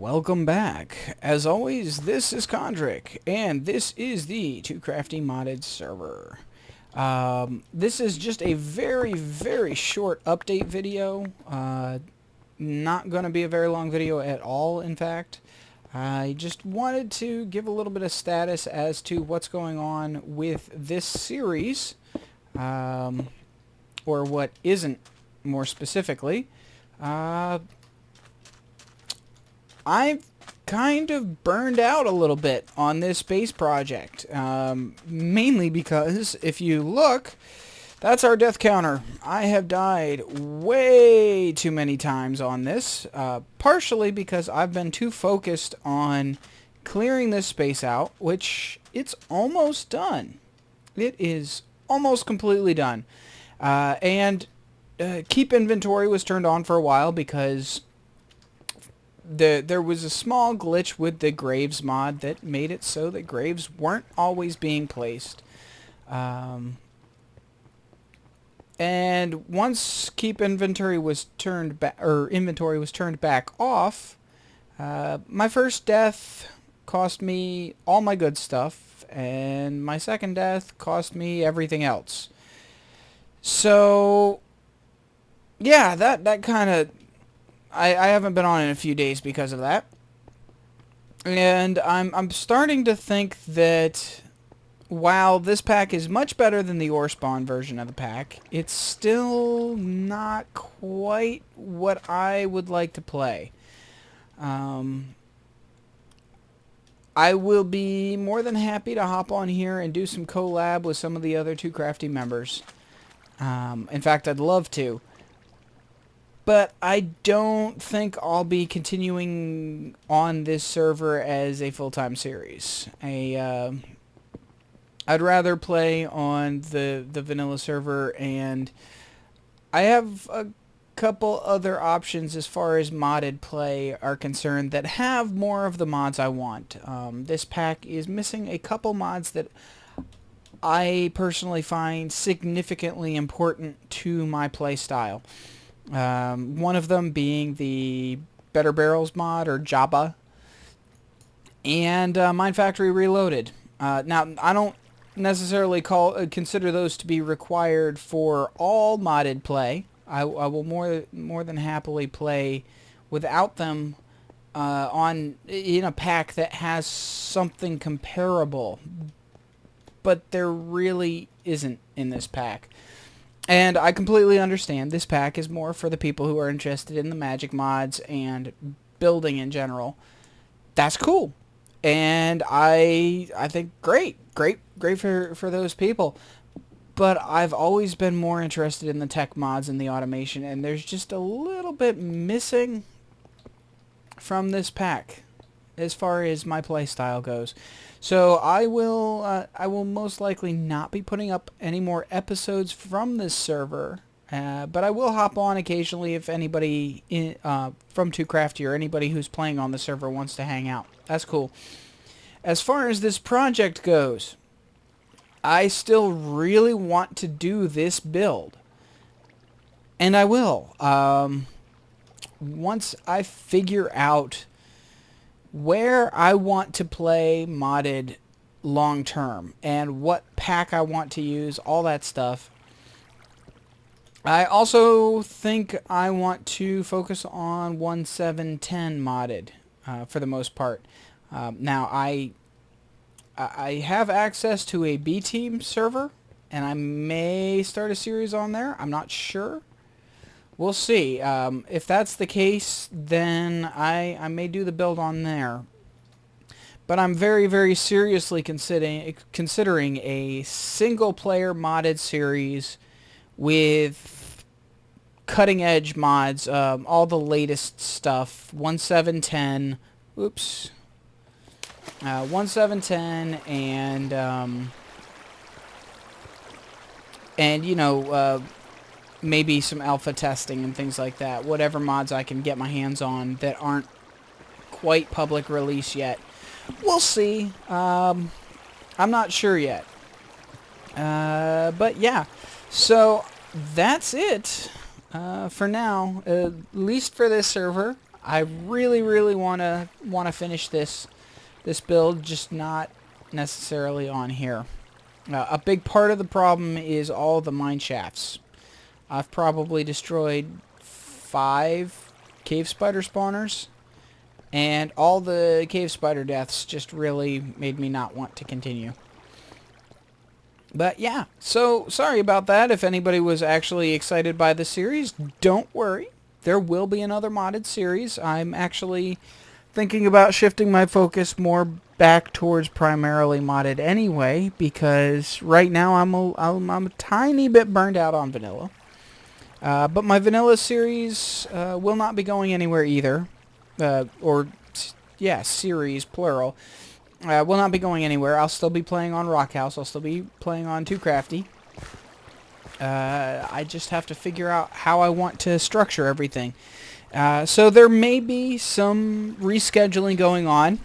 Welcome back. As always, this is Kondrik, and this is the Too Crafty Modded server. This is just a very short update video. Not going to be a very long video at all, in fact. I just wanted to give a little bit of status as to what's going on with this series, or what isn't, more specifically. I've kind of burned out a little bit on this space project, mainly because if you look, that's our death counter. I have died way too many times on this, partially because I've been too focused on clearing this space out, which it's almost done. It is almost completely done. And keep inventory was turned on for a while because there was a small glitch with the graves mod that made it so that graves weren't always being placed. And once keep inventory was turned back, or inventory was turned back off, my first death cost me all my good stuff, and my second death cost me everything else. So yeah, that kind of, I haven't been on in a few days because of that. And I'm starting to think that while this pack is much better than the ore spawn version of the pack, it's still not quite what I would like to play. I will be more than happy to hop on here and do some collab with some of the other TooCrafty members. In fact, I'd love to. But I don't think I'll be continuing on this server as a full-time series. I'd rather play on the vanilla server, and I have a couple other options as far as modded play are concerned that have more of the mods I want. This pack is missing a couple mods that I personally find significantly important to my play style. One of them being the Better Barrels mod, or Jabba, and Mine Factory Reloaded. Now, I don't necessarily consider those to be required for all modded play. I will more than happily play without them in a pack that has something comparable, but there really isn't in this pack. And I completely understand this pack is more for the people who are interested in the magic mods and building in general. That's cool. And I think great for those people. But I've always been more interested in the tech mods and the automation, and there's just a little bit missing from this pack as far as my play style goes. So I will most likely not be putting up any more episodes from this server, but I will hop on occasionally if anybody from Too Crafty or anybody who's playing on the server wants to hang out. That's cool. As far as this project goes, I still really want to do this build, and I will. Once I figure out where I want to play modded long term and what pack I want to use, all that stuff. I also think I want to focus on 1.7.10 modded for the most part. Now I have access to a B team server, and I may start a series on there. I'm not sure. We'll see. If that's the case, then I may do the build on there. But I'm very seriously considering a single-player modded series with cutting-edge mods, all the latest stuff, 1.7.10, 1.7.10, and you know, maybe some alpha testing and things like that. Whatever mods I can get my hands on that aren't quite public release yet. We'll see. I'm not sure yet. But yeah. So that's it for now. At least for this server. I really wanna finish this build, just not necessarily on here. A big part of the problem is all the mine shafts. I've probably destroyed 5 cave spider spawners, and all the cave spider deaths just really made me not want to continue. But yeah, so sorry about that. If anybody was actually excited by the series, don't worry. There will be another modded series. I'm actually thinking about shifting my focus more back towards primarily modded anyway, because right now I'm a tiny bit burned out on vanilla. But my vanilla series will not be going anywhere either. Series, plural. Will not be going anywhere. I'll still be playing on Rockhouse. I'll still be playing on TooCrafty. I just have to figure out how I want to structure everything. So there may be some rescheduling going on.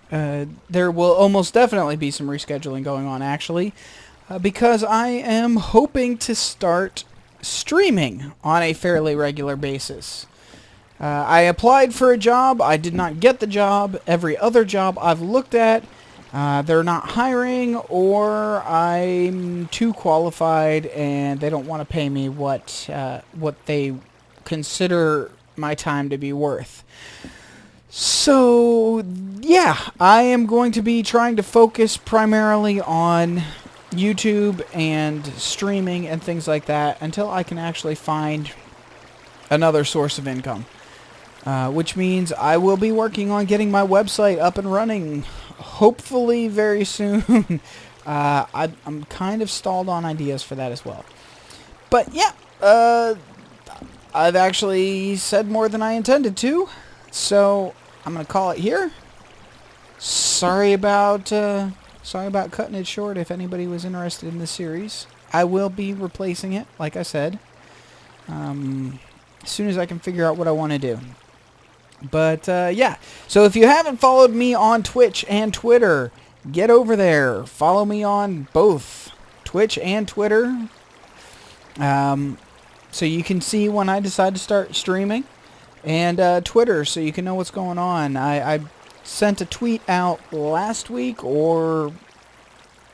There will almost definitely be some rescheduling going on, actually, because I am hoping to start streaming on a fairly regular basis. I applied for a job. I did not get the job. Every other job I've looked at, they're not hiring, or I'm too qualified and they don't want to pay me what they consider my time to be worth. So yeah, I am going to be trying to focus primarily on YouTube and streaming and things like that until I can actually find another source of income. Which means I will be working on getting my website up and running, hopefully very soon. I'm kind of stalled on ideas for that as well. But yeah, I've actually said more than I intended to, so I'm going to call it here. Sorry about cutting it short if anybody was interested in this series. I will be replacing it, like I said, as soon as I can figure out what I want to do. But yeah, so if you haven't followed me on Twitch and Twitter, get over there. Follow me on both Twitch and Twitter, so you can see when I decide to start streaming, and Twitter, so you can know what's going on. I sent a tweet out last week, or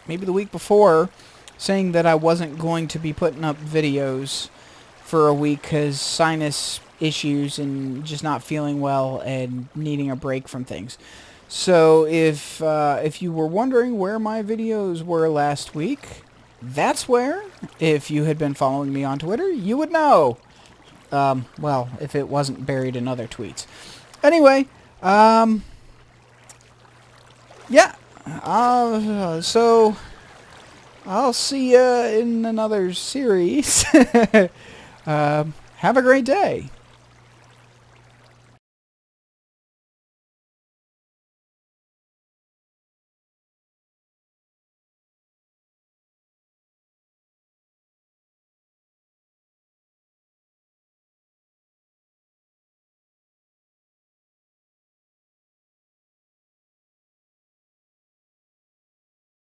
maybe the week before, saying that I wasn't going to be putting up videos for a week because sinus issues and just not feeling well and needing a break from things. So if you were wondering where my videos were last week, that's where. If you had been following me on Twitter, you would know. Well, if it wasn't buried in other tweets. Anyway, yeah. So I'll see you in another series. Have a great day.